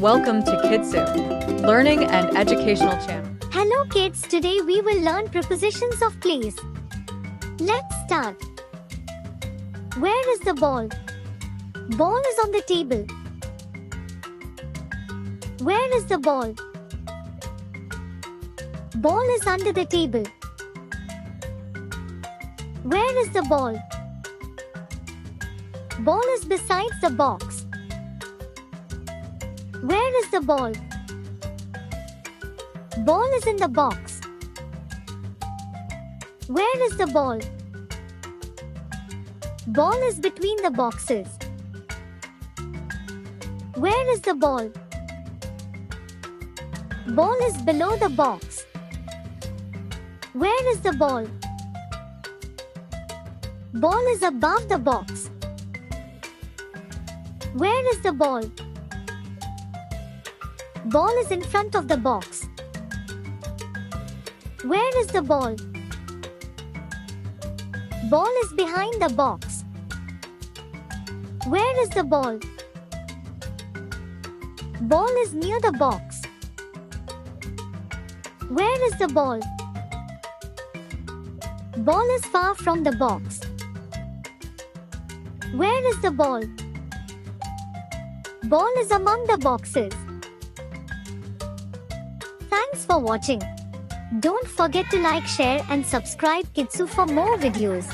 Welcome to Kidsu, learning and educational channel. Hello kids, today we will learn prepositions of place. Let's start. Where is the ball? Ball is on the table. Where is the ball? Ball is under the table. Where is the ball? Ball is besides the box. Where is the ball? Ball is in the box. Where is the ball? Ball is between the boxes. Where is the ball? Ball is below the box. Where is the ball? Ball is above the box. Where is the ball? Ball is in front of the box. Where is the ball? Ball is behind the box. Where is the ball? Ball is near the box. Where is the ball? Ball is far from the box. Where is the ball? Ball is among the boxes. Thanks for watching. Don't forget to like, share and subscribe Kidsu for more videos.